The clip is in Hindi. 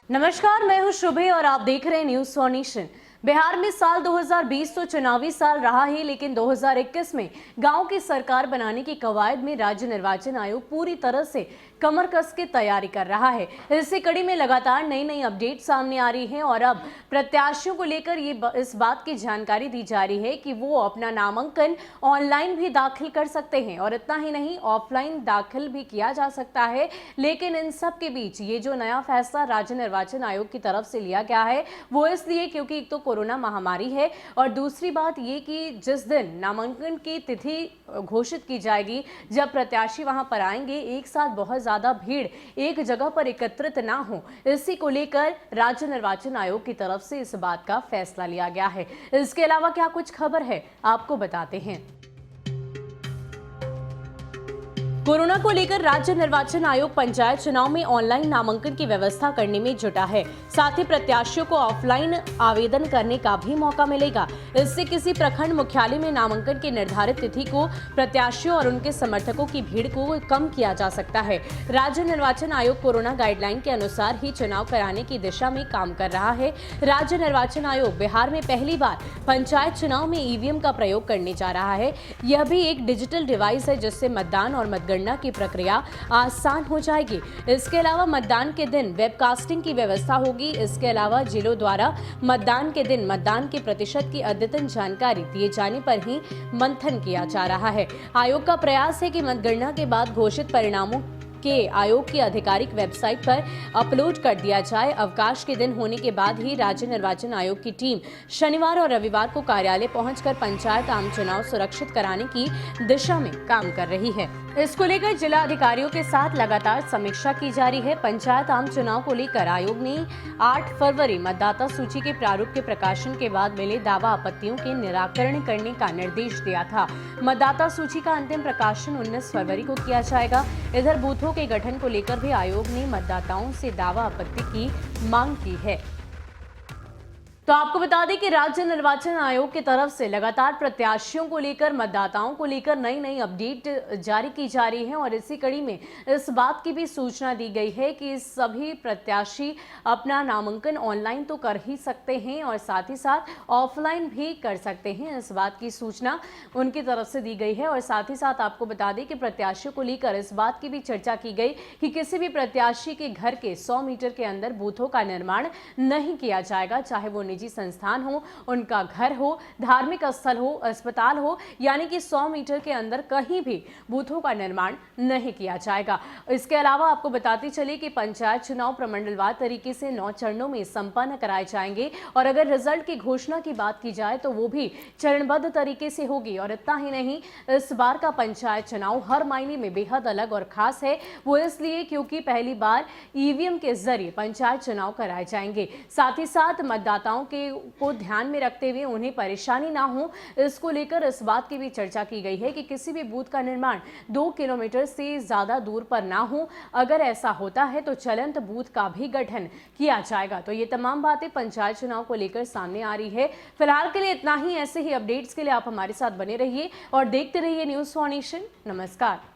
नमस्कार, मैं हूं शुभे और आप देख रहे हैं न्यूज फॉर नेशन। बिहार में साल 2020 तो चुनावी साल रहा ही, लेकिन 2021 में गांव की सरकार बनाने की कवायद में राज्य निर्वाचन आयोग पूरी तरह से कमर कस के तैयारी कर रहा है। इसी कड़ी में लगातार नई नई अपडेट सामने आ रही है और अब प्रत्याशियों को लेकर इस बात की जानकारी दी जा रही है कि वो अपना नामांकन ऑनलाइन भी दाखिल कर सकते हैं और इतना ही नहीं, ऑफलाइन दाखिल भी किया जा सकता है। लेकिन इन सब के बीच ये जो नया फैसला राज्य निर्वाचन आयोग की तरफ से लिया गया है वो इसलिए क्योंकि एक तो कोरोना महामारी है और दूसरी बात ये कि जिस दिन नामांकन की तिथि घोषित की जाएगी, जब प्रत्याशी वहां पर आएंगे, एक साथ बहुत ज्यादा भीड़ एक जगह पर एकत्रित ना हो, इसी को लेकर राज्य निर्वाचन आयोग की तरफ से इस बात का फैसला लिया गया है। इसके अलावा क्या कुछ खबर है आपको बताते हैं। कोरोना को लेकर राज्य निर्वाचन आयोग पंचायत चुनाव में ऑनलाइन नामांकन की व्यवस्था करने में जुटा है। साथ ही प्रत्याशियों को ऑफलाइन आवेदन करने का भी मौका मिलेगा। इससे किसी प्रखंड मुख्यालय में नामांकन की निर्धारित तिथि को प्रत्याशियों और उनके समर्थकों की भीड़ को कम किया जा सकता है। राज्य निर्वाचन आयोग कोरोना गाइडलाइन के अनुसार ही चुनाव कराने की दिशा में काम कर रहा है। राज्य निर्वाचन आयोग बिहार में पहली बार पंचायत चुनाव में ईवीएम का प्रयोग करने जा रहा है। यह भी एक डिजिटल डिवाइस है जिससे मतदान और मतगणना की प्रक्रिया आसान हो जाएगी। इसके अलावा मतदान के दिन वेबकास्टिंग की व्यवस्था होगी। इसके अलावा जिलों द्वारा मतदान के दिन मतदान के प्रतिशत की अद्यतन जानकारी दिए जाने पर ही मंथन किया जा रहा है। आयोग का प्रयास है कि मतगणना के बाद घोषित परिणामों के आयोग की आधिकारिक वेबसाइट पर अपलोड कर दिया जाए। अवकाश के दिन होने के बाद ही राज्य निर्वाचन आयोग की टीम शनिवार और रविवार को कार्यालय पहुंचकर पंचायत आम चुनाव सुरक्षित कराने की दिशा में काम कर रही है। इसको लेकर जिला अधिकारियों के साथ लगातार समीक्षा की जा रही है। पंचायत आम चुनाव को लेकर आयोग ने 8 फरवरी मतदाता सूची के प्रारूप के प्रकाशन के बाद मिले दावा आपत्तियों के निराकरण करने का निर्देश दिया था। मतदाता सूची का अंतिम प्रकाशन 19 फरवरी को किया जाएगा। इधर बूथों के गठन को लेकर भी आयोग ने मतदाताओं से दावा आपत्ति की मांग की है। तो आपको बता दें कि राज्य निर्वाचन आयोग की तरफ से लगातार प्रत्याशियों को लेकर, मतदाताओं को लेकर नई नई अपडेट जारी की जा रही है और इसी कड़ी में इस बात की भी सूचना दी गई है कि सभी प्रत्याशी अपना नामांकन ऑनलाइन तो कर ही सकते हैं और साथ ही साथ ऑफलाइन भी कर सकते हैं। इस बात की सूचना उनकी तरफ से दी गई है और साथ ही साथ आपको बता दें कि प्रत्याशियों को लेकर इस बात की भी चर्चा की गई कि किसी भी प्रत्याशी के घर के 100 मीटर के अंदर बूथों का निर्माण नहीं किया जाएगा, चाहे वो निजी संस्थान हो, उनका घर हो, धार्मिक स्थल हो, अस्पताल हो, यानी कि 100 मीटर के अंदर कहीं भी बूथों का निर्माण नहीं किया जाएगा। इसके अलावा आपको बताते चले कि पंचायत चुनाव प्रमंडलवार तरीके से 9 चरणों में संपन्न कराए जाएंगे और अगर रिजल्ट की घोषणा की बात की जाए तो वो भी चरणबद्ध तरीके से होगी। और इतना ही नहीं, इस बार का पंचायत चुनाव हर मायने में बेहद अलग और खास है। वो इसलिए क्योंकि पहली बार ईवीएम के जरिए पंचायत चुनाव कराए जाएंगे। साथ ही साथ मतदाताओं को ध्यान में रखते हुए उन्हें परेशानी ना हो, इसको लेकर इस बात की भी चर्चा की गई है कि किसी भी बूथ का निर्माण 2 किलोमीटर से ज्यादा दूर पर ना हो। अगर ऐसा होता है तो चलंत बूथ का भी गठन किया जाएगा। तो ये तमाम बातें पंचायत चुनाव को लेकर सामने आ रही है। फिलहाल के लिए इतना ही। ऐसे ही अपडेट्स के लिए आप हमारे साथ बने रहिए और देखते रहिए न्यूज फॉर नेशन। नमस्कार।